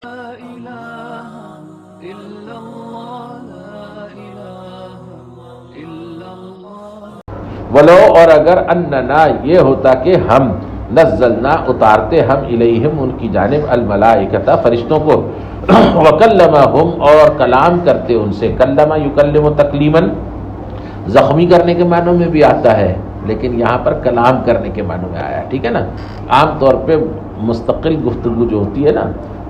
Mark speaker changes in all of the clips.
Speaker 1: لا إله إلا الله لا إله إلا الله
Speaker 2: ولو اور اگر اننا یہ ہوتا کہ ہم نزلنا اتارتے ہم الیہم ان کی جانب الملائکۃ فرشتوں کو وکلمہم اور کلام کرتے ان سے کلم یکلم تکلیما زخمی کرنے کے معنوں میں بھی آتا ہے لیکن یہاں پر کلام کرنے کے معنوں میں آیا ٹھیک ہے نا. عام طور پہ مستقل گفتگو جو ہوتی ہے نا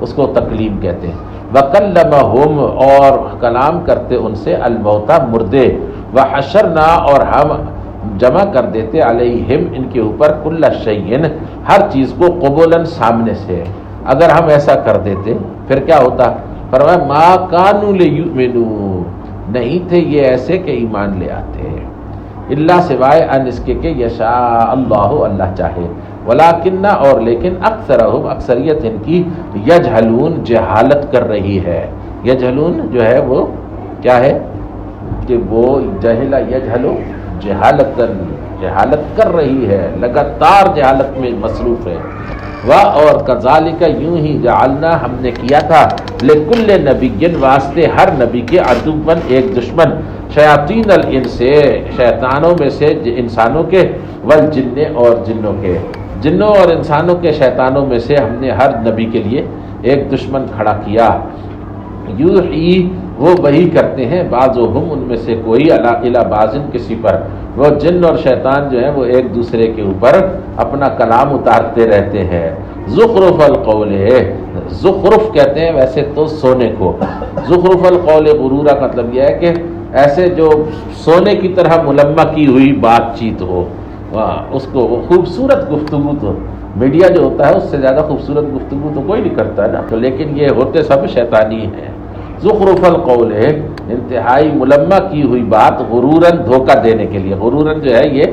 Speaker 2: اس کو تکلیم کہتے ہیں. وکلمہم اور کلام کرتے ان سے الموتى مردے وحشرنا اور ہم جمع کر دیتے علیہم ان کے اوپر کل شیء ہر چیز کو قبولاً سامنے سے. اگر ہم ایسا کر دیتے پھر کیا ہوتا؟ فرمایا ما کانوا لیؤمنوا نہیں تھے یہ ایسے کہ ایمان لے آتے اللہ سوائے ان اس کے کہ یشاء اللہ اللہ چاہے. ولیکن اور لیکن اکثرہم اکثریت ان کی یجہلون جہالت کر رہی ہے. یجہلون جو ہے وہ کیا ہے کہ وہ جہلا یجہلو جہالت کر رہی ہے لگاتار جہالت میں مصروف ہے. اور کذالک یوں ہی جعلنا ہم نے کیا تھا لکل نبی واسطے ہر نبی کے عدوًا ایک دشمن شیاطین الانس شیطانوں میں سے انسانوں کے والجن اور جنوں کے جنوں اور انسانوں کے شیطانوں میں سے ہم نے ہر نبی کے لیے ایک دشمن کھڑا کیا. یوحی وہ وہی کرتے ہیں بعضهم ان میں سے کوئی الی بعض کسی پر. وہ جن اور شیطان جو ہیں وہ ایک دوسرے کے اوپر اپنا کلام اتارتے رہتے ہیں. زخرف القول زخرف کہتے ہیں ویسے تو سونے کو. زخرف القول غرورا کا مطلب یہ ہے کہ ایسے جو سونے کی طرح ملمع کی ہوئی بات چیت ہو اس کو خوبصورت گفتگو تو میڈیا جو ہوتا ہے اس سے زیادہ خوبصورت گفتگو تو کوئی نہیں کرتا ہے نا. تو لیکن یہ ہوتے سب شیطانی ہیں. زخرف القول انتہائی ملمع کی ہوئی بات غروراً دھوکہ دینے کے لیے. غروراً جو ہے یہ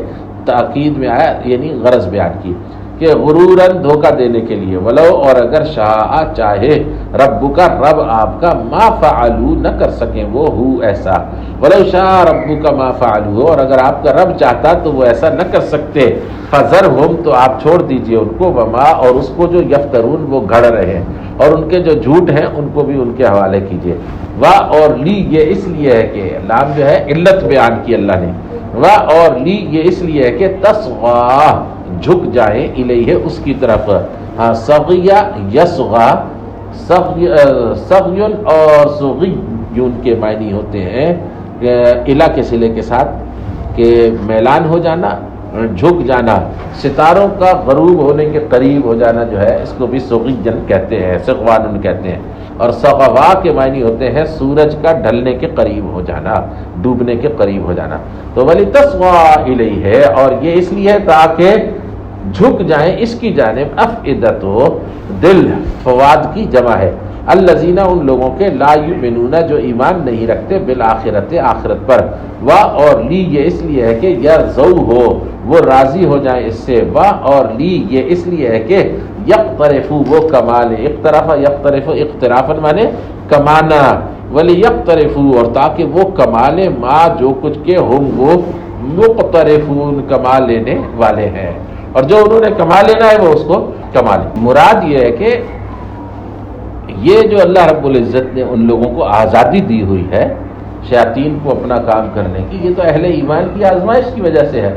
Speaker 2: تاکید میں آیا یعنی غرض بیان کی کہ غروراً دھوکہ دینے کے لیے. ولو اور اگر شاء چاہے ربک رب آپ کا ما فعلوا نہ کر سکیں وہ ہو ایسا. ولو شاء ربک ما فعلوا اور اگر آپ کا رب چاہتا تو وہ ایسا نہ کر سکتے. فذرہم تو آپ چھوڑ دیجئے ان کو وما اور اس کو جو یفترون وہ گھڑ رہے ہیں اور ان کے جو جھوٹ ہیں ان کو بھی ان کے حوالے کیجئے. وا اور لی یہ اس لیے ہے کہ لام جو ہے علت بیان کی اللہ نے. وا اور لی یہ اس لیے ہے کہ تصغا جھک جائیں الیہ اس کی طرف. صغیا یصغا صغیون اور صغیون کے معنی ہوتے ہیں الا کے صلے کے ساتھ کہ میلان ہو جانا جھک جانا. ستاروں کا غروب ہونے کے قریب ہو جانا جو ہے اس کو بھی صغیون کہتے ہیں صغوان کہتے ہیں. اور صغوا کے معنی ہوتے ہیں سورج کا ڈھلنے کے قریب ہو جانا ڈوبنے کے قریب ہو جانا. تو وَلِتَصْغَىٰ إِلَيْهِ اور یہ اس لیے تاکہ جھک جائیں اس کی جانب افئدتو دل فواد کی جمع ہے الذین ان لوگوں کے لا یؤمنون جو ایمان نہیں رکھتے بالآخرت آخرت پر. وا اور لی یہ اس لیے ہے کہ یرضوا ہو وہ راضی ہو جائیں اس سے. وا اور لی یہ اس لیے ہے کہ یقترفوا وہ کمال اقترف یقترف اقترافا مانے کمانا ولیقترفوا اور تاکہ وہ کمالے ما جو کچھ کے ہم وہ مقترفون کمال لینے والے ہیں اور جو انہوں نے کما لینا ہے وہ اس کو کما لیں. مراد یہ ہے کہ یہ جو اللہ رب العزت نے ان لوگوں کو آزادی دی ہوئی ہے شیاطین کو اپنا کام کرنے کی یہ تو اہل ایمان کی آزمائش کی وجہ سے ہے.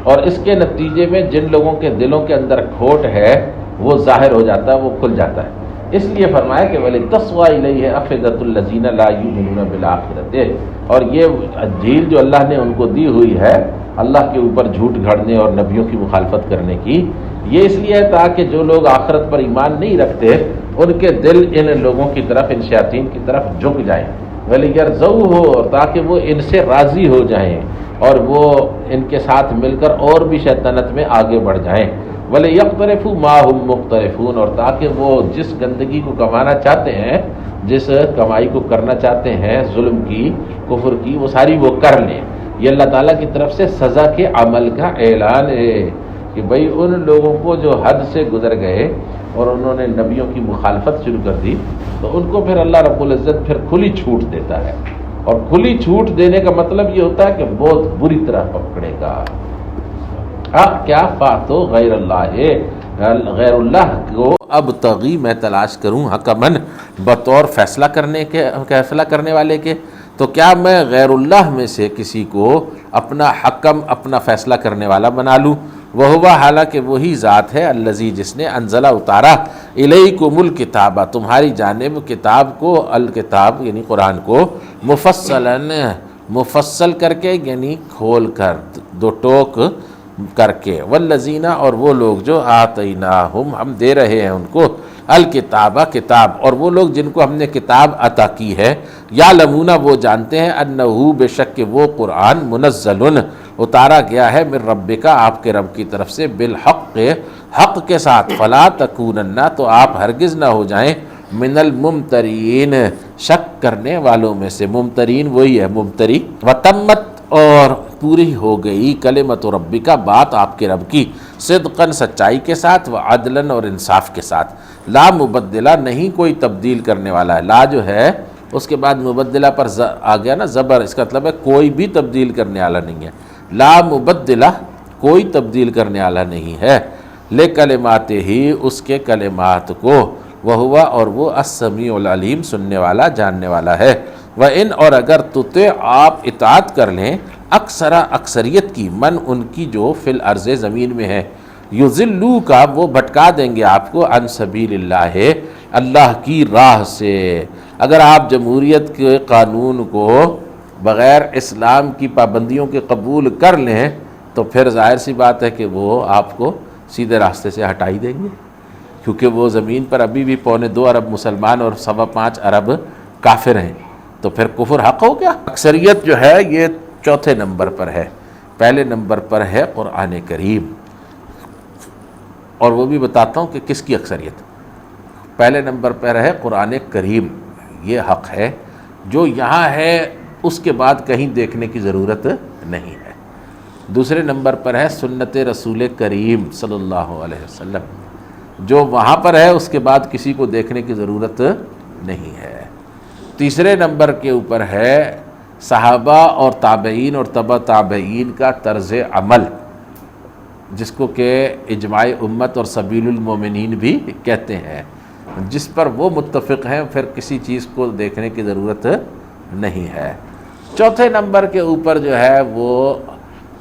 Speaker 2: اور اس کے نتیجے میں جن لوگوں کے دلوں کے اندر کھوٹ ہے وہ ظاہر ہو جاتا ہے وہ کھل جاتا ہے. اس لیے فرمایا کہ وَلِتَصْغَىٰ إِلَيْهِ أَفْئِدَةُ الَّذِينَ لَا يُؤْمِنُونَ بِالْآخِرَةِ اور یہ جھیل جو اللہ نے ان کو دی ہوئی ہے اللہ کے اوپر جھوٹ گھڑنے اور نبیوں کی مخالفت کرنے کی یہ اس لیے ہے تاکہ جو لوگ آخرت پر ایمان نہیں رکھتے ان کے دل ان لوگوں کی طرف ان شیاطین کی طرف جھک جائیں. وَلِيَرْضَوْا ہو اور تاکہ وہ ان سے راضی ہو جائیں اور وہ ان کے ساتھ مل کر اور بھی شیطنت میں آگے بڑھ جائیں. وَلِيَقْتَرِفُوا مَا هُمْ مُقْتَرِفُونَ اور تاکہ وہ جس گندگی کو کمانا چاہتے ہیں جس کمائی کو کرنا چاہتے ہیں ظلم کی کفر کی وہ ساری وہ کر لیں. یہ اللہ تعالیٰ کی طرف سے سزا کے عمل کا اعلان ہے کہ بھئی ان لوگوں کو جو حد سے گزر گئے اور انہوں نے نبیوں کی مخالفت شروع کر دی تو ان کو پھر اللہ رب العزت پھر کھلی چھوٹ دیتا ہے. اور کھلی چھوٹ دینے کا مطلب یہ ہوتا ہے کہ بہت بری طرح پکڑے گا. کیا فاتو غیر اللہ غیر اللہ کو اب تغی میں تلاش کروں حکمن بطور فیصلہ کرنے والے کے، تو کیا میں غیر اللہ میں سے کسی کو اپنا حکم، اپنا فیصلہ کرنے والا بنا لوں؟ وہ حالانکہ وہی ذات ہے الذی جس نے انزلہ اتارا الیکم الکتابہ تمہاری جانب کتاب کو، الکتاب یعنی قرآن کو، مفصل کر کے یعنی کھول کر، دو ٹوک کر کے، والذین اور وہ لوگ جو آتیناہم ہم دے رہے ہیں ان کو الکتابہ کتاب، اور وہ لوگ جن کو ہم نے کتاب عطا کی ہے، یعلمون وہ جانتے ہیں انہو بے شک کہ وہ قرآن منزل اتارا گیا ہے من ربک آپ کے رب کی طرف سے بالحق حق کے ساتھ، فلا تکونن تو آپ ہرگز نہ ہو جائیں من الممترین شک کرنے والوں میں سے، ممترین وہی ہے ممتری، وتمت اور پوری ہو گئی کلمت ربک بات آپ کے رب کی، صدقاً سچائی کے ساتھ، وعدلاً اور انصاف کے ساتھ، لا مبدلہ نہیں کوئی تبدیل کرنے والا ہے، لا جو ہے اس کے بعد مبدلہ پر آ گیا نا زبر، اس کا مطلب ہے کوئی بھی تبدیل کرنے والا نہیں ہے، لا مبدلہ کوئی تبدیل کرنے والا نہیں ہے، لکلمات ہی اس کے کلمات کو، وہوا اور وہ السمیع العلیم سننے والا جاننے والا ہے، وَإِنْ اور اگر تُطِعْ آپ اطاعت کر لیں اکثریت کی، من ان کی جو فی الارض زمین میں ہے، یضلوک وہ بھٹکا دیں گے آپ کو عن سبیل اللہ اللہ کی راہ سے، اگر آپ جمہوریت کے قانون کو بغیر اسلام کی پابندیوں کے قبول کر لیں تو پھر ظاہر سی بات ہے کہ وہ آپ کو سیدھے راستے سے ہٹا ہی دیں گے، کیونکہ وہ زمین پر ابھی بھی 2.25 ارب مسلمان اور 5.25 ارب کافر ہیں، تو پھر کفر حق ہو گیا۔ اکثریت جو ہے یہ چوتھے نمبر پر ہے، پہلے نمبر پر ہے قرآن کریم، اور وہ بھی بتاتا ہوں کہ کس کی اکثریت۔ پہلے نمبر پر ہے قرآن کریم، یہ حق ہے جو یہاں ہے، اس کے بعد کہیں دیکھنے کی ضرورت نہیں ہے۔ دوسرے نمبر پر ہے سنت رسول کریم صلی اللہ علیہ وسلم، جو وہاں پر ہے اس کے بعد کسی کو دیکھنے کی ضرورت نہیں ہے۔ تیسرے نمبر کے اوپر ہے صحابہ اور تابعین اور تبع تابعین کا طرز عمل، جس کو کہ اجماع امت اور سبیل المومنین بھی کہتے ہیں، جس پر وہ متفق ہیں، پھر کسی چیز کو دیکھنے کی ضرورت نہیں ہے۔ چوتھے نمبر کے اوپر جو ہے وہ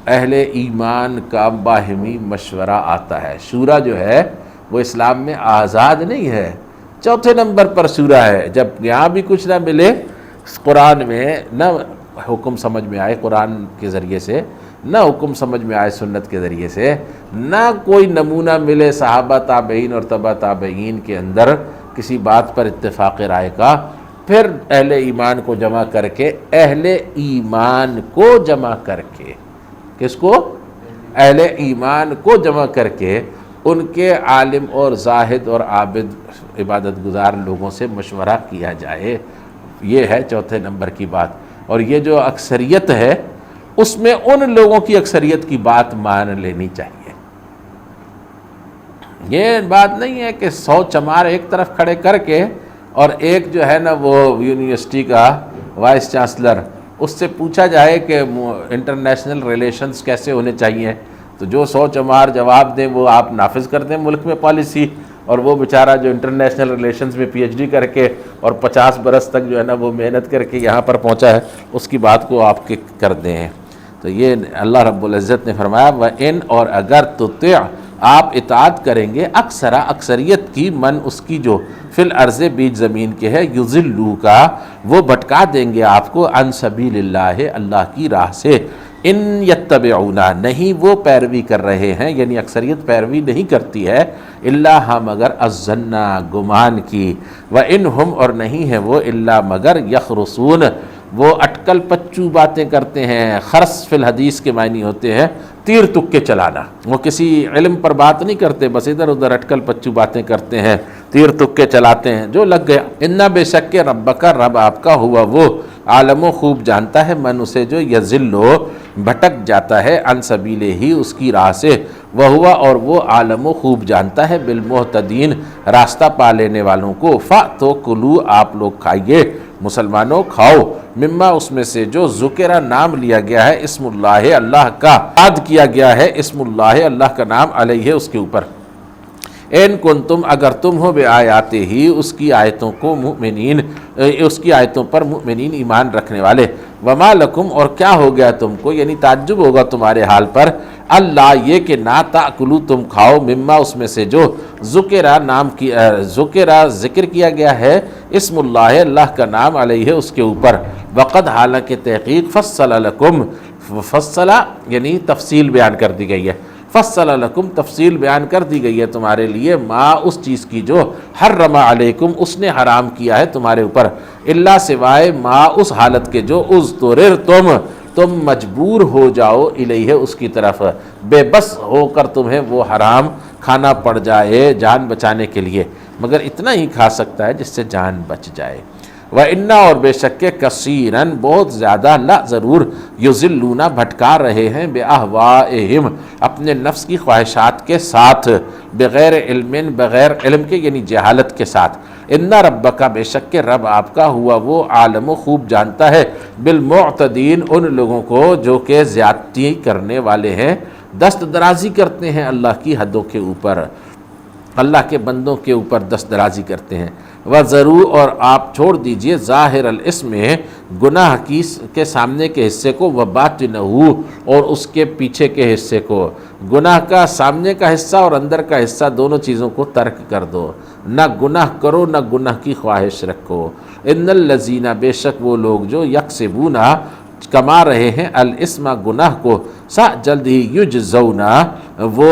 Speaker 2: اہل ایمان کا باہمی مشورہ آتا ہے۔ شورا جو ہے وہ اسلام میں آزاد نہیں ہے، چوتھے نمبر پر شورا ہے۔ جب یہاں بھی کچھ نہ ملے قرآن میں، نہ حکم سمجھ میں آئے قرآن کے ذریعے سے، نہ حکم سمجھ میں آئے سنت کے ذریعے سے، نہ کوئی نمونہ ملے صحابہ تابعین اور تبع تابعین کے اندر کسی بات پر اتفاق رائے کا، پھر اہل ایمان کو جمع کر کے، اہل ایمان کو جمع کر کے، کس کو؟ اہل ایمان کو جمع کر کے ان کے عالم اور زاہد اور عابد عبادت گزار لوگوں سے مشورہ کیا جائے، یہ ہے چوتھے نمبر کی بات۔ اور یہ جو اکثریت ہے اس میں ان لوگوں کی اکثریت کی بات مان لینی چاہیے۔ یہ بات نہیں ہے کہ 100 چمار ایک طرف کھڑے کر کے اور ایک جو ہے نا وہ یونیورسٹی کا وائس چانسلر، اس سے پوچھا جائے کہ انٹرنیشنل ریلیشنز کیسے ہونے چاہیے، تو جو 100 چمار جواب دیں وہ آپ نافذ کر دیں ملک میں پالیسی، اور وہ بیچارہ جو انٹرنیشنل ریلیشنز میں PhD کر کے اور 50 برس تک جو ہے نا وہ محنت کر کے یہاں پر پہنچا ہے، اس کی بات کو آپ کر دیں۔ تو یہ اللہ رب العزت نے فرمایا وَإِنْ اور اگر تُطِعْ آپ اطاعت کریں گے اکثریت کی، من اس کی جو فی الارض بیچ زمین کے ہے، یضلوک وہ بھٹکا دیں گے آپ کو عن سبیل اللہ اللہ کی راہ سے، ان یتبعون نہیں وہ پیروی کر رہے ہیں، یعنی اکثریت پیروی نہیں کرتی ہے، الا ہاں مگر الظن گمان کی، وَإِنْ اور نہیں ہے وہ الا مگر یخرصون وہ اٹکل پچو باتیں کرتے ہیں۔ خرص فی الحدیث کے معنی ہوتے ہیں تیر تکے چلانا، وہ کسی علم پر بات نہیں کرتے، بس ادھر ادھر اٹکل پچو باتیں کرتے ہیں، تیر تکے چلاتے ہیں، جو لگ گیا۔ اِنَّ بے شک کہ ربک رب آپ کا ہوا وہ عالم و خوب جانتا ہے من اسے جو یضلو بھٹک جاتا ہے عن سبیلہ ہی اس کی راہ سے، وہوا اور وہ عالم و خوب جانتا ہے بالمہتدین راستہ پا لینے والوں کو، فَأْتُوا کُلُوا آپ لوگ کھائیے، مسلمانوں کھاؤ، مما اس میں سے جو ذکرہ نام لیا گیا ہے اسم اللہ اللہ کا، یاد کیا گیا ہے اسم اللہ اللہ کا نام علیہ اس کے اوپر، ان کنتم اگر تم ہو بے آیات ہی اس کی آیتوں کو مؤمنین، اس کی آیتوں پر مؤمنین ایمان رکھنے والے، وما لکم اور کیا ہو گیا تم کو، یعنی تعجب ہوگا تمہارے حال پر، اللہ یہ کہ نا تاکلو تم کھاؤ، مما اس میں سے جو ذکر کیا گیا ہے، اسم اللہ اللہ کا نام علیہ اس کے اوپر، وقد حالانکہ تحقیق فصل لکم، فصل یعنی تفصیل بیان کر دی گئی ہے، فصل لکم تفصیل بیان کر دی گئی ہے تمہارے لیے، ما اس چیز کی جو حرم علیکم اس نے حرام کیا ہے تمہارے اوپر، اللہ سوائے ما اس حالت کے جو اضطرر تم مجبور ہو جاؤ الیہ اس کی طرف، بے بس ہو کر تمہیں وہ حرام کھانا پڑ جائے جان بچانے کے لیے، مگر اتنا ہی کھا سکتا ہے جس سے جان بچ جائے۔ وَإِنَّا اور بے شک کثیراً بہت زیادہ لا ضرور یضلون بھٹکا رہے ہیں بِأَهْوَائِهِمْ اپنے نفس کی خواہشات کے ساتھ، بغیر علم بغیر علم کے یعنی جہالت کے ساتھ، ان ربک بے شک رب آپ کا ہوا وہ عالم و خوب جانتا ہے بالمعتدین ان لوگوں کو جو کہ زیادتی کرنے والے ہیں، دست درازی کرتے ہیں اللہ کی حدوں کے اوپر، اللہ کے بندوں کے اوپر دست درازی کرتے ہیں۔ وَذَرُوا اور آپ چھوڑ دیجئے ظاہر الاسم گناہ کے سامنے کے حصے کو، وَبَاطِنَهُ اور اس کے پیچھے کے حصے کو، گناہ کا سامنے کا حصہ اور اندر کا حصہ دونوں چیزوں کو ترک کر دو، نہ گناہ کرو نہ گناہ کی خواہش رکھو۔ ان الذین بے شک وہ لوگ جو یکسبون کما رہے ہیں الاسم گناہ کو، سا جلد ہی یجزون وہ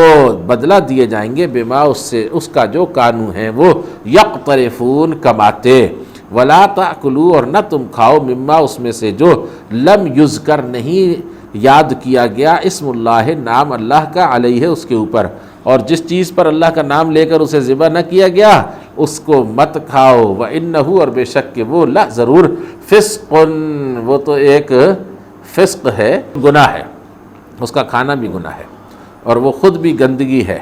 Speaker 2: بدلہ دیے جائیں گے، بما اس سے اس کا جو کانو ہیں وہ یقترفون کماتے، ولا تاکلوا اور نہ تم کھاؤ مما اس میں سے جو لم یذکر نہیں یاد کیا گیا اسم اللہ نام اللہ کا علیہ اس کے اوپر، اور جس چیز پر اللہ کا نام لے کر اسے ذبح نہ کیا گیا اس کو مت کھاؤ۔ وَإِنَّهُ اور بے شک کہ وہ لا ضرور فسق وہ تو ایک فسق ہے، گناہ ہے، اس کا کھانا بھی گناہ ہے اور وہ خود بھی گندگی ہے۔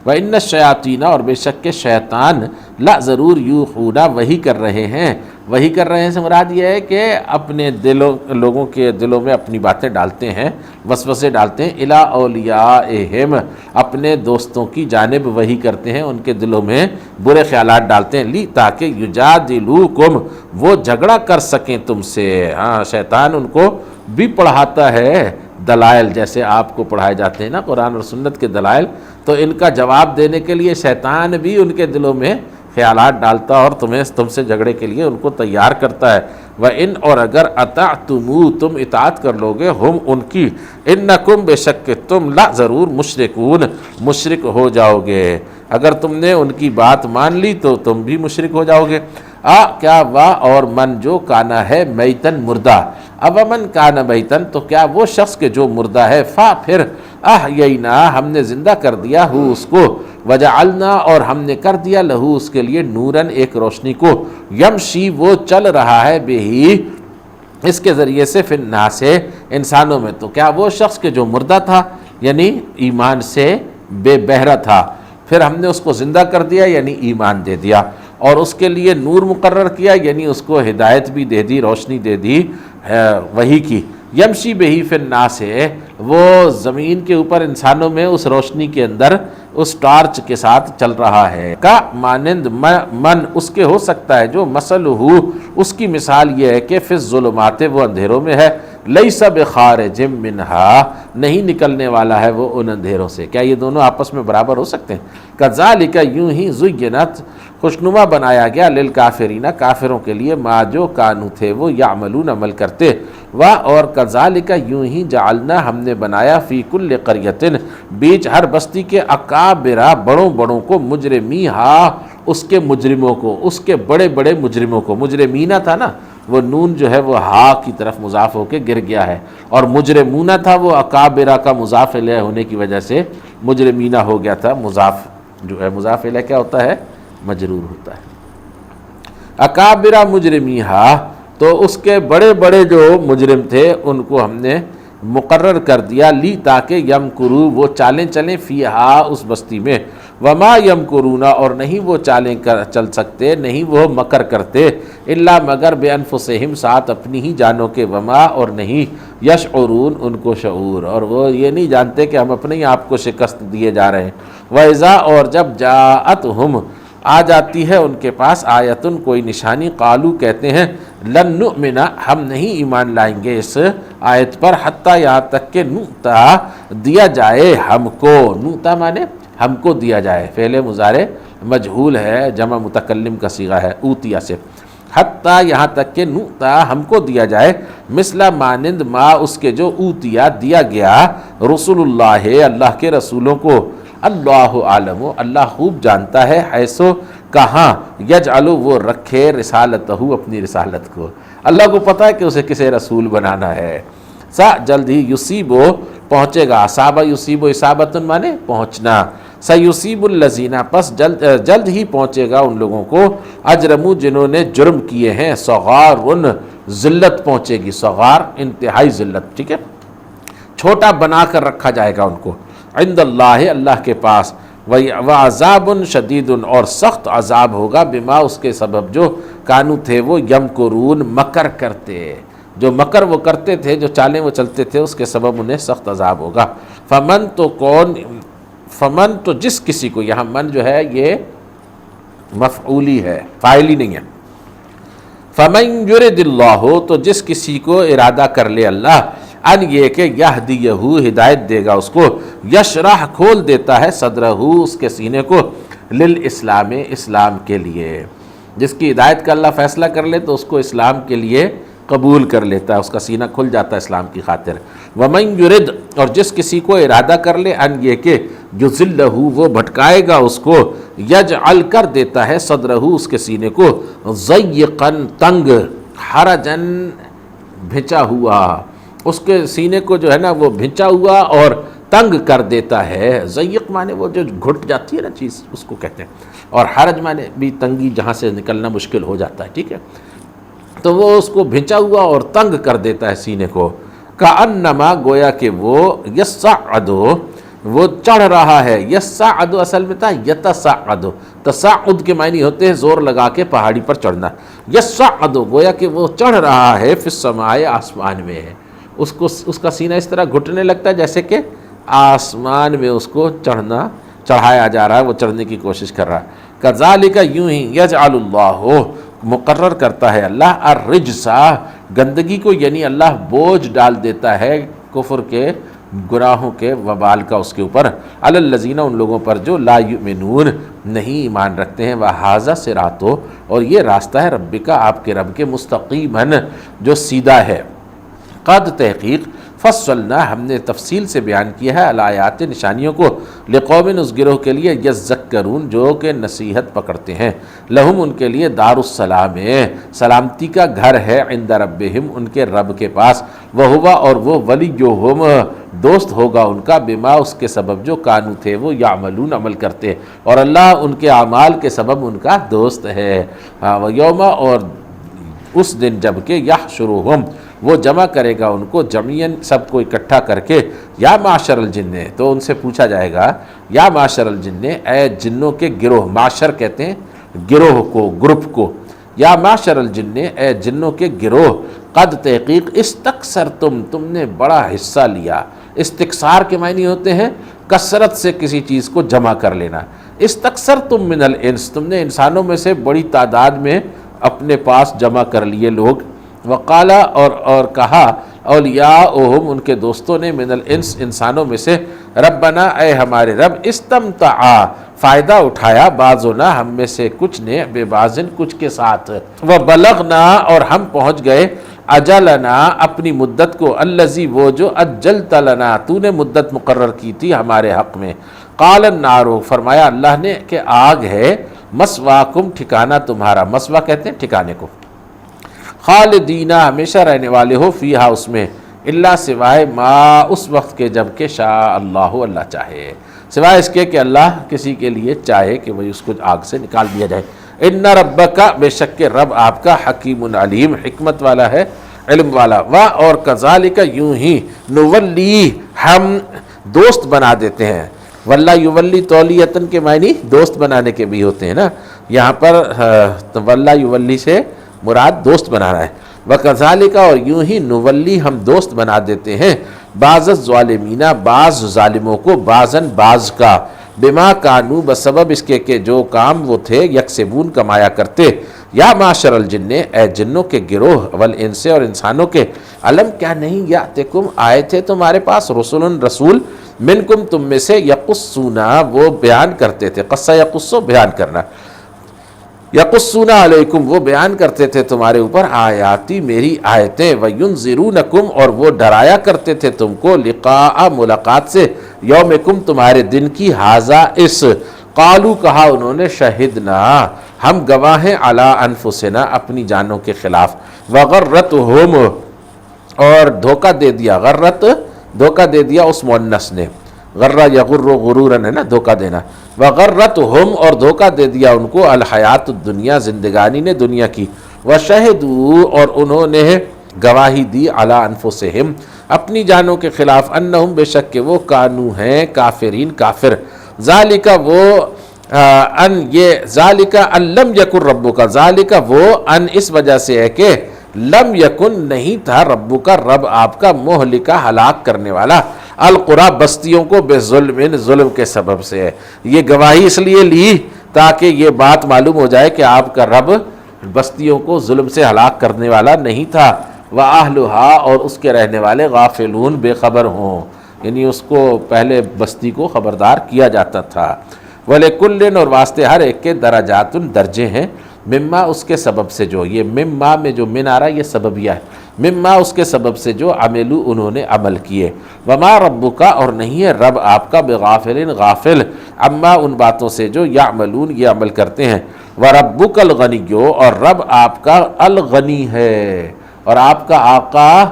Speaker 2: وَإِنَّ الشَّيَاطِينَ اور بے شک کہ شیطان لا ضرور یوحون وہی کر رہے ہیں، وہی کر رہے ہیں سے مراد یہ ہے کہ اپنے لوگوں کے دلوں میں اپنی باتیں ڈالتے ہیں، وسوسے ڈالتے ہیں، الی اولیاءہم اپنے دوستوں کی جانب وہی کرتے ہیں، ان کے دلوں میں برے خیالات ڈالتے ہیں، لی تاکہ یجادلوکم وہ جھگڑا کر سکیں تم سے۔ ہاں شیطان ان کو بھی پڑھاتا ہے دلائل، جیسے آپ کو پڑھائے جاتے ہیں نا قرآن اور سنت کے دلائل، تو ان کا جواب دینے کے لیے شیطان بھی ان کے دلوں میں خیالات ڈالتا اور تم سے جھگڑے کے لیے ان کو تیار کرتا ہے۔ وَإِنْ اور اگر اطعتموا تم اطاعت کر لوگے ہم ان کی، انکم بے شک تم لا ضرور مشرکون مشرک ہو جاؤ گے، اگر تم نے ان کی بات مان لی تو تم بھی مشرک ہو جاؤ گے۔ کیا وا اور من جو کانا ہے میتن مردہ، اب من کانا میتن تو کیا وہ شخص کے جو مردہ ہے، فا پھر احیینا ہم نے زندہ کر دیا ہو اس کو، وجعلنا اور ہم نے کر دیا لہو اس کے لیے نورن ایک روشنی کو، یمشی وہ چل رہا ہے بہی اس کے ذریعے سے فی الناس انسانوں میں، تو کیا وہ شخص کے جو مردہ تھا یعنی ایمان سے بے بہرہ تھا، پھر ہم نے اس کو زندہ کر دیا یعنی ایمان دے دیا، اور اس کے لیے نور مقرر کیا یعنی اس کو ہدایت بھی دے دی، روشنی دے دی وحی کی، یمشی بہی فی الناس وہ زمین کے اوپر انسانوں میں اس روشنی کے اندر اس ٹارچ کے ساتھ چل رہا ہے، کا مانند من اس کے ہو سکتا ہے جو مثل ہو اس کی مثال یہ ہے کہ فی الظلمات وہ اندھیروں میں ہے، لیس بخارج منہا نہیں نکلنے والا ہے وہ ان اندھیروں سے، کیا یہ دونوں آپس میں برابر ہو سکتے ہیں؟ کذالک یوں ہی زینت خوشنما بنایا گیا للکافرین کافروں کے لیے، ما جو کانو تھے وہ یعملون عمل کرتے، اور کذالک یوں ہی جعلنا ہم نے بنایا فی کل قریۃ بیچ ہر بستی کے اکابرہ بڑوں کو، مجرمیہا اس کے مجرموں کو، اس کے بڑے بڑے مجرموں کو، مجرمینہ تھا نا وہ نون جو ہے وہ ہا کی طرف مضاف ہو کے گر گیا ہے، اور مجرمونہ تھا وہ اکابرہ کا مضاف الیہ ہونے کی وجہ سے مجرمینہ ہو گیا تھا، مضاف جو ہے مضاف الیہ کیا ہوتا ہے؟ مجرور ہوتا ہے۔ اکابرہ مجرمیہا تو اس کے بڑے بڑے جو مجرم تھے ان کو ہم نے مقرر کر دیا، لی تاکہ یمکرو وہ چالیں چلیں، فیہا اس بستی میں، وما یمکرون اور نہیں وہ چالیں چل سکتے، نہیں وہ مکر کرتے، الا مگر بے انفسہم ساتھ اپنی ہی جانوں کے، وما اور نہیں یشعرون ان کو شعور، اور وہ یہ نہیں جانتے کہ ہم اپنے ہی آپ کو شکست دیے جا رہے ہیں۔ وَإِذَا اور جب جَاءَتْهُمْ آ جاتی ہے ان کے پاس آیتن کوئی نشانی، قالو کہتے ہیں لن نؤمن ہم نہیں ایمان لائیں گے اس آیت پر، حتیٰ یہاں تک کہ نؤتا دیا جائے ہم کو، نؤتا مانے ہم کو دیا جائے، فعل مضارع مجہول ہے، جمع متکلم کا صیغہ ہے اوتیا سے، حتیٰ یہاں تک کہ نؤتا ہم کو دیا جائے، مثل مانند ما اس کے جو اوتیا دیا گیا رسول اللہ اللہ کے رسولوں کو، اللہ عالم اللہ خوب جانتا ہے، حیثو کہاں، یجعلو وہ رکھے رسالتہ اپنی رسالت کو، اللہ کو پتہ ہے کہ اسے کسے رسول بنانا ہے، سا جلد ہی یصیبو پہنچے گا، اصابہ یصیبو اصابتن مانے پہنچنا، سیصیب الذین پس جلد ہی پہنچے گا ان لوگوں کو، اجرمو جنہوں نے جرم کیے ہیں، صغارن ذلت پہنچے گی، صغار انتہائی ذلت، ٹھیک ہے، چھوٹا بنا کر رکھا جائے گا ان کو، عند اللہ اللہ کے پاس، وعذاب شدید اور سخت عذاب ہوگا، بما اس کے سبب جو کانو تھے وہ یمکرون مکر کرتے، جو مکر وہ کرتے تھے، جو چالیں وہ چلتے تھے، اس کے سبب انہیں سخت عذاب ہوگا، فمن تو جس کسی کو، یہاں من جو ہے یہ مفعولی ہے، فاعلی نہیں ہے، فمن یرد اللہ تو جس کسی کو ارادہ کر لے اللہ، ان یہ کہ یہدیہ ہدایت دے گا اس کو، یشرح کھول دیتا ہے صدرہ اس کے سینے کو، للاسلام اسلام کے لیے، جس کی ہدایت کا اللہ فیصلہ کر لے تو اس کو اسلام کے لیے قبول کر لیتا ہے، اس کا سینہ کھل جاتا ہے اسلام کی خاطر، ومن یرد اور جس کسی کو ارادہ کر لے ان یہ کہ یضلہ وہ بھٹکائے گا اس کو، یجعل کر دیتا ہے صدرہ اس کے سینے کو، ضیقاً تنگ، حرجاً بھنچا ہوا، اس کے سینے کو جو ہے نا وہ بھنچا ہوا اور تنگ کر دیتا ہے، ضیق مانے وہ جو گھٹ جاتی ہے نا چیز اس کو کہتے ہیں، اور حرج مانے بھی تنگی جہاں سے نکلنا مشکل ہو جاتا ہے، ٹھیک ہے، تو وہ اس کو بھنچا ہوا اور تنگ کر دیتا ہے سینے کو، کأنما گویا کہ وہ یصعد وہ چڑھ رہا ہے، یصعد اصل میں تھا یتصعد، تصعد کے معنی ہوتے ہیں زور لگا کے پہاڑی پر چڑھنا، یصعد گویا کہ وہ چڑھ رہا ہے فی السماء آسمان میں، اس کا سینہ اس طرح گھٹنے لگتا ہے جیسے کہ آسمان میں اس کو چڑھایا جا رہا ہے، وہ چڑھنے کی کوشش کر رہا ہے، کذالک یوں ہی یجعل اللہ مقرر کرتا ہے اللہ الرجسا گندگی کو، یعنی اللہ بوجھ ڈال دیتا ہے کفر کے گناہوں کے وبال کا اس کے اوپر، علی الذین ان لوگوں پر جو لا یؤمنون نہیں ایمان رکھتے ہیں، وہذا صراط اور یہ راستہ ہے ربک آپ کے رب کے، مستقیما جو سیدھا ہے، قد تحقیق فصلنا ہم نے تفصیل سے بیان کیا ہے الآیات نشانیوں کو، لقوم اس گروہ کے لیے یذکرون جو کہ نصیحت پکڑتے ہیں، لہم ان کے لیے دار السلام سلامتی کا گھر ہے، عند ربہم ان کے رب کے پاس، وہوا اور وہ ولیہم دوست ہوگا ان کا، بما اس کے سبب جو کانو تھے وہ یعملون عمل کرتے، اور اللہ ان کے اعمال کے سبب ان کا دوست ہے، ویوم اور اس دن جب کہ یحشرہم وہ جمع کرے گا ان کو، جمعین سب کو اکٹھا کر کے، یا معاشر الجن تو ان سے پوچھا جائے گا، یا معاشر الجن اے جنوں کے گروہ، معاشر کہتے ہیں گروہ کو، گروپ کو، یا معاشر الجن اے جنوں کے گروہ، قد تحقیق استکثرتم تم نے بڑا حصہ لیا، استکثار کے معنی ہوتے ہیں کثرت سے کسی چیز کو جمع کر لینا، استکثرتم من الانس تم نے انسانوں میں سے بڑی تعداد میں اپنے پاس جمع کر لیے لوگ، وقالا اور کہا اولیاءہم ان کے دوستوں نے، من الانس انسانوں میں سے، ربنا اے ہمارے رب، استمتعا فائدہ اٹھایا، بعضنا ہم میں سے کچھ نے، بے بعضن کچھ کے ساتھ، وبلغنا اور ہم پہنچ گئے، اجلنا اپنی مدت کو، الذی وہ جو اجلت لنا تو نے مدت مقرر کی تھی ہمارے حق میں، قال النار فرمایا اللہ نے کہ آگ ہے، مسواکم ٹھکانہ تمہارا، مسوا کہتے ہیں ٹھکانے کو، خالدینہ ہمیشہ رہنے والے ہو، فیہا اس میں، اللہ سوائے ما اس وقت کے جب کہ شاء اللہ اللہ چاہے، سوائے اس کے کہ اللہ کسی کے لیے چاہے کہ وہی اس کو آگ سے نکال دیا جائے، ان ربک بے شک کہ رب آپ کا حکیم علیم حکمت والا ہے، علم والا، اور کذالک یوں ہی، نولی ہم دوست بنا دیتے ہیں، واللہ یولی تولیتن کے معنی دوست بنانے کے بھی ہوتے ہیں نا، یہاں پر واللہ یولی سے مراد دوست بنانا ہے، وَكَذَلِكَ اور یوں ہی نولی ہم دوست بنا دیتے ہیں، بعض الظالمین بعض ظالموں کو، بعضاً بعض کا، بما کانو بسبب اس کے کہ جو کام وہ تھے یکسبون کمایا کرتے. یا معاشر الجن اے جنوں کے گروہ والانس اور انسانوں کے علم کیا نہیں یاتکم آئے تھے تمہارے پاس رسول رسول منکم تم میں سے یقصونا وہ بیان کرتے تھے. قصہ یقصو بیان کرنا. یقصونا علیکم وہ بیان کرتے تھے تمہارے اوپر آیاتی میری آیتیں. وینذرونکم اور وہ ڈرایا کرتے تھے تم کو لقاء ملاقات سے یومکم تمہارے دن کی. ھذا اس قالو کہا انہوں نے شہدنا ہم گواہ ہیں علی انفسنا اپنی جانوں کے خلاف. وغرتہم اور دھوکہ دے دیا. غرت دھوکہ دے دیا اس مؤنث نے. غرہ یغر غرورن ہے نا دھوکہ دینا. وغرتہم اور دھوکہ دے دیا ان کو الحیات الدنیا زندگانی نے دنیا کی. وشہدوا اور انہوں نے گواہی دی علی انفسہم اپنی جانوں کے خلاف انہم بے شک کہ وہ کانو ہیں کافرین کافر. ذالک وہ ان یہ ذالک ان لم یکن ربک ذالک وہ ان اس وجہ سے ہے کہ لم یکن نہیں تھا ربک رب آپ کا مہلکا ہلاک کرنے والا القریٰ بستیوں کو بے ظلم کے سبب سے ہے. یہ گواہی اس لیے لی تاکہ یہ بات معلوم ہو جائے کہ آپ کا رب بستیوں کو ظلم سے ہلاک کرنے والا نہیں تھا. وَأَهْلُهَا اور اس کے رہنے والے غافلون بے خبر ہوں یعنی اس کو پہلے بستی کو خبردار کیا جاتا تھا. وَلِكُلٍّ اور واسطے ہر ایک کے درجات درجے ہیں مما اس کے سبب سے جو یہ مما میں جو من آ رہا ہے یہ سببیہ ہے. مما اس کے سبب سے جو عملو انہوں نے عمل کیے. وما ربک اور نہیں ہے رب آپ کا بغافل غافل اما ان باتوں سے جو یعملون یہ عمل کرتے ہیں. وربک الغنی اور رب آپ کا الغنی ہے اور آپ کا آقا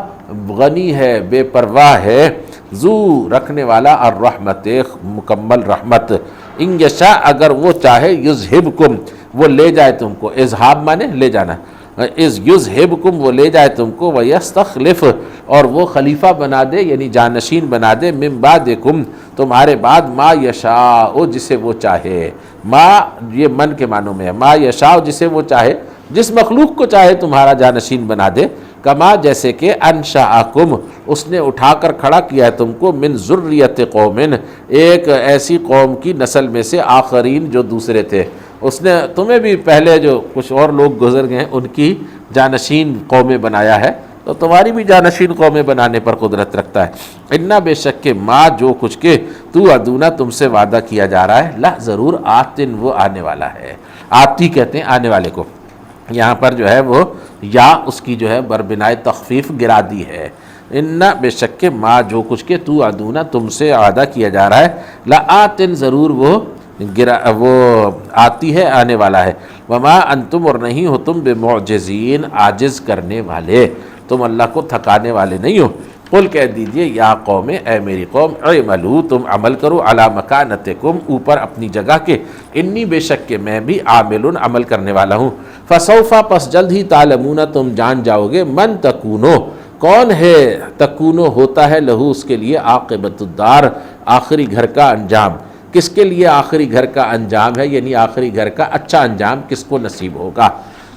Speaker 2: غنی ہے بے پرواہ ہے. ذو رکھنے والا الرحمت مکمل رحمت. ان یشاء اگر وہ چاہے یذہبکم وہ لے جائے تم کو. اذہاب مانے لے جانا. از یذہبکم وہ لے جائے تم کو. ویستخلف اور وہ خلیفہ بنا دے یعنی جانشین بنا دے من بعدکم تمہارے بعد ما یشاء جسے وہ چاہے. ما یہ من کے معنوں میں ہے. ما یشاء جسے وہ چاہے جس مخلوق کو چاہے تمہارا جانشین بنا دے. کما جیسے کہ انشاءکم اس نے اٹھا کر کھڑا کیا ہے تم کو من ذریت قوم ایک ایسی قوم کی نسل میں سے آخرین جو دوسرے تھے. اس نے تمہیں بھی پہلے جو کچھ اور لوگ گزر گئے ہیں ان کی جانشین قومیں بنایا ہے تو تمہاری بھی جانشین قومیں بنانے پر قدرت رکھتا ہے. انا بے شک کہ ما جو کچھ کے تو ادونا تم سے وعدہ کیا جا رہا ہے لا ضرور آتن وہ آنے والا ہے. آتی کہتے ہیں آنے والے کو. یہاں پر جو ہے وہ یا اس کی جو ہے بربنائے تخفیف گرا دی ہے. انا بے شک کہ ما جو کچھ کے تو ادونا تم سے وعدہ کیا جا رہا ہے لا آتن ضرور وہ آتی ہے آنے والا ہے. وما انتم اور نہیں ہو تم بمعجزین عاجز کرنے والے تم اللہ کو تھکانے والے نہیں ہو. قل کہہ دیجئے یا قوم اے میری قوم اعملوا تم عمل کرو علی مکانتکم اوپر اپنی جگہ کے انی بے شک کہ میں بھی عامل عمل کرنے والا ہوں. فسوف پس جلد ہی تعلمون تم جان جاؤ گے من تکونو کون ہے تکونو ہوتا ہے لہو اس کے لیے عاقبت الدار آخری گھر کا انجام. کس کے لیے آخری گھر کا انجام ہے یعنی آخری گھر کا اچھا انجام کس کو نصیب ہوگا.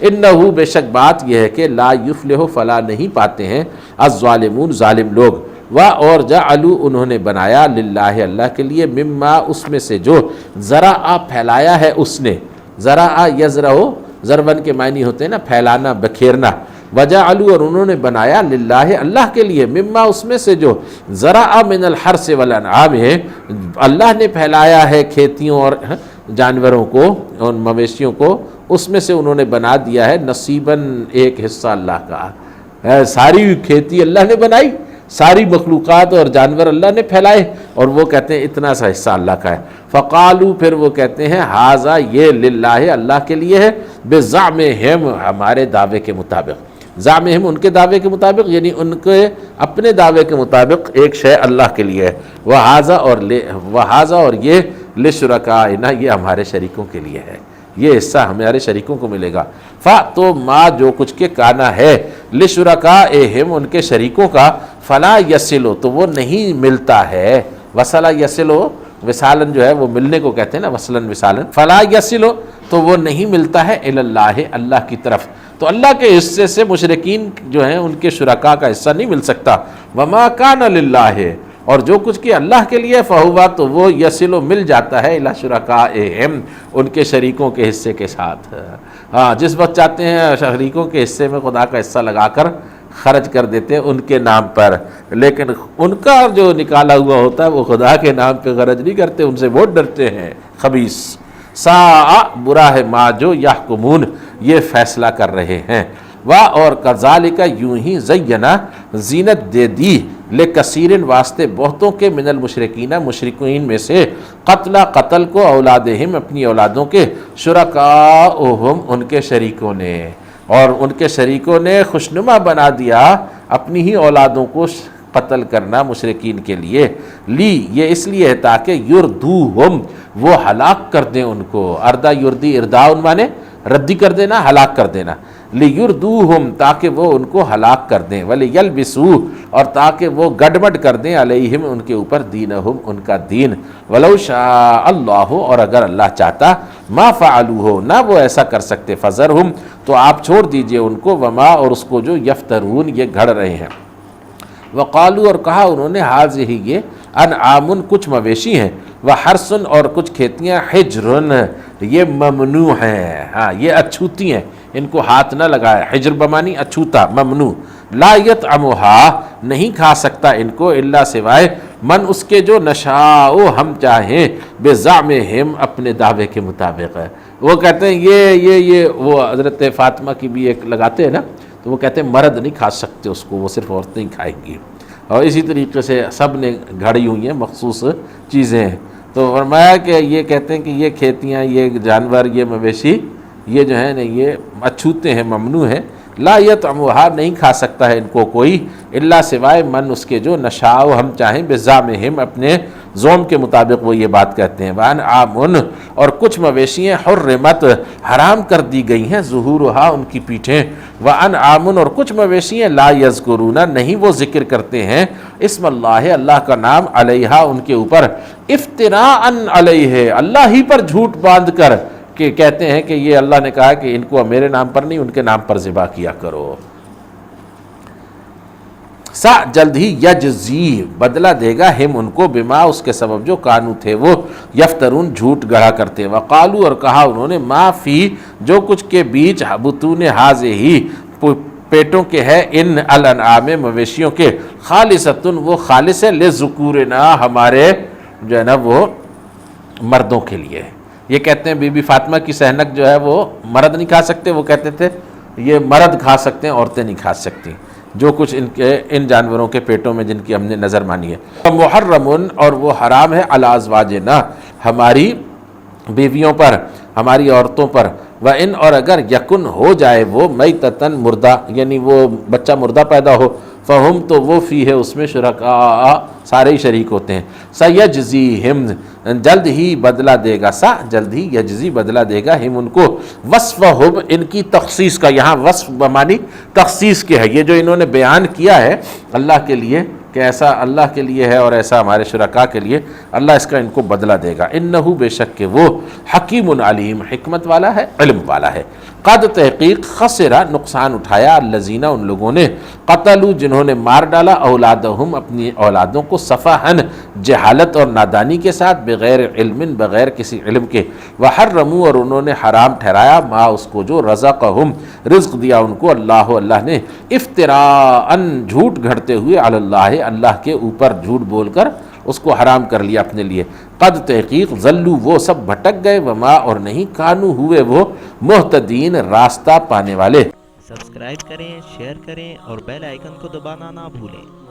Speaker 2: انہو بے شک بات یہ ہے کہ لا یفلح فلا نہیں پاتے ہیں الظالمون ظالم لوگ. اور جعلوا انہوں نے بنایا للہ اللہ کے لیے مما اس میں سے جو ذرا پھیلایا ہے اس نے. ذرا یزرع ضربن کے معنی ہوتے ہیں نا پھیلانا بکھیرنا. وجعلوا اور انہوں نے بنایا للہ اللہ کے لیے مما اس میں سے جو ذرا من الحرث والانعام ہے اللہ نے پھیلایا ہے کھیتیوں اور جانوروں کو اور مویشیوں کو اس میں سے انہوں نے بنا دیا ہے نصیباً ایک حصہ اللہ کا. ساری کھیتی اللہ نے بنائی ساری مخلوقات اور جانور اللہ نے پھیلائے اور وہ کہتے ہیں اتنا سا حصہ اللہ کا ہے. فقالو پھر وہ کہتے ہیں ھذا یہ للہ اللہ کے لیے ہے بزعمہم ہمارے دعوے کے مطابق. زعمہم ان کے دعوے کے مطابق یعنی ان کے اپنے دعوے کے مطابق ایک شے اللہ کے لیے ہے. وھذا اور یہ لشرکائنا یہ ہمارے شریکوں کے لیے ہے یہ حصہ ہمارے شریکوں کو ملے گا. تو ما جو کچھ کے کانا ہے لشرکائہم ان کے شریکوں کا فلا یصلو تو وہ نہیں ملتا ہے. وصلا یصلو وصالن جو ہے وہ ملنے کو کہتے ہیں نا وصلن وصالن. فلا یصلو تو وہ نہیں ملتا ہے اللہ اللہ کی طرف. تو اللہ کے حصے سے مشرکین جو ہیں ان کے شرکاء کا حصہ نہیں مل سکتا. وما کان للہ اور جو کچھ کہ اللہ کے لیے فہوا تو وہ یصل مل جاتا ہے الی شرکائہم ان کے شریکوں کے حصے کے ساتھ. ہاں جس وقت چاہتے ہیں شریکوں کے حصے میں خدا کا حصہ لگا کر خرچ کر دیتے ہیں ان کے نام پر، لیکن ان کا جو نکالا ہوا ہوتا ہے وہ خدا کے نام پہ خرچ نہیں کرتے، ان سے بہت ڈرتے ہیں. خبیث ساء برا ہے ما جو یحکمون یہ فیصلہ کر رہے ہیں. اور کذالک یوں ہی زینا زینت دے دی لکثیرن واسطے بہتوں کے من المشرکین مشرکین میں سے قتل کو اولادہم اپنی اولادوں کے شرکاءہم ان کے شریکوں نے، اور ان کے شریکوں نے خوشنما بنا دیا اپنی ہی اولادوں کو قتل کرنا مشرکین کے لیے. لی یہ اس لیے ہے تاکہ یردوہم وہ ہلاک کر دیں ان کو. اردہ یردی ارداؤن مانے ردی کر دینا، ہلاک کر دینا. لیردوہم تاکہ وہ ان کو ہلاک کر دیں، ولیلبسو اور تاکہ وہ گڈمڈ کر دیں علیہم ان کے اوپر دینہم ان کا دین. ولو شاء اللہ اور اگر اللہ چاہتا ما فعلوہ نہ وہ ایسا کر سکتے، فذرہم تو آپ چھوڑ دیجئے ان کو، وما اور اس کو جو یفترون یہ گھڑ رہے ہیں. وقالو اور کہا انہوں نے حاضہ یہ انعام کچھ مویشی ہیں، وحرسن اور کچھ کھیتیاں، حجرن یہ ممنوع ہیں، ہاں یہ اچھوتی ہیں ان کو ہاتھ نہ لگائے. حجر بمانی اچھوتا، ممنوع. لا یطعمھا نہیں کھا سکتا ان کو الا سوائے من اس کے جو نشاء ہم چاہیں بزعمہم اپنے دعوے کے مطابق. وہ کہتے ہیں یہ وہ حضرت فاطمہ کی بھی ایک لگاتے ہیں نا، تو وہ کہتے ہیں مرد نہیں کھا سکتے اس کو، وہ صرف عورتیں ہی کھائیں گی. اور اسی طریقے سے سب نے گھڑی ہوئی ہیں مخصوص چیزیں ہیں. تو فرمایا کہ یہ کہتے ہیں کہ یہ کھیتیاں، یہ جانور، یہ مویشی، یہ جو ہیں نا یہ اچھوتے ہیں، ممنوع ہیں. لا یطعمھا نہیں کھا سکتا ہے ان کو کوئی الا سوائے من اس کے جو نشاء ہم چاہیں بزعمہم اپنے زوم کے مطابق وہ یہ بات کہتے ہیں. وانعام اور کچھ مویشیاں حرمت حرام کر دی گئی ہیں ظہورھا ان کی پیٹھیں. وانعام اور کچھ مویشیاں لا یذکرون نہیں وہ ذکر کرتے ہیں اسم اللہ اللہ کا نام علیہا ان کے اوپر افتراء علیہ اللہ ہی پر جھوٹ باندھ کر کہ کہتے ہیں کہ یہ اللہ نے کہا کہ ان کو میرے نام پر نہیں ان کے نام پر ذبح کیا کرو. سا جلد ہی یجزی بدلہ دے گا ہم ان کو بما اس کے سبب جو کانو تھے وہ یفترون جھوٹ گڑھا کرتے. وقالو اور کہا انہوں نے ما فی جو کچھ کے بیچ بطون ہی پیٹوں کے ہے ان الانعام مویشیوں کے خالصتن وہ خالص ہے لذکورنا ہمارے جو ہے نا وہ مردوں کے لیے. یہ کہتے ہیں بی بی فاطمہ کی سہنک جو ہے وہ مرد نہیں کھا سکتے، وہ کہتے تھے یہ مرد کھا سکتے ہیں عورتیں نہیں کھا سکتی جو کچھ ان جانوروں کے پیٹوں میں جن کی ہم نے نظر مانی ہے. محرمن اور وہ حرام ہے علی ازواجنا ہماری بیویوں پر، ہماری عورتوں پر. وَإِنْ اور اگر یکن ہو جائے وہ میتتن مردہ یعنی وہ بچہ مردہ پیدا ہو، فہم تو وہ فی ہے اس میں شرکاء سارے ہی شریک ہوتے ہیں. سیجزیہم جلد ہی بدلہ دے گا، جلد ہی یجزی بدلہ دے گا ہم ان کو وصفہم ان کی تخصیص کا. یہاں وصف بمانی تخصیص کے ہے، یہ جو انہوں نے بیان کیا ہے اللہ کے لیے کہ ایسا اللہ کے لیے ہے اور ایسا ہمارے شرکاء کے لیے، اللہ اس کا ان کو بدلہ دے گا. انہو بے شک کہ وہ حکیم علیم حکمت والا ہے، علم والا ہے. قد تحقیق خسرہ نقصان اٹھایا الذین ان لوگوں نے قتلوا جنہوں نے مار ڈالا اولادہم اپنی اولادوں کو صفحن جہالت اور نادانی کے ساتھ بغیر علم بغیر کسی علم کے. وحرموا اور انہوں نے حرام ٹھہرایا ما اس کو جو رزقہم رزق دیا ان کو اللہ نے افتراء جھوٹ گھڑتے ہوئے علی اللہ اللہ کے اوپر جھوٹ بول کر اس کو حرام کر لیا اپنے لیے. قد تحقیق ذلوا وہ سب بھٹک گئے، وما اور نہیں کانو ہوئے وہ مہتدین راستہ پانے والے.
Speaker 3: سبسکرائب کریں، شیئر کریں اور بیل آئیکن کو دبانا نہ بھولیں.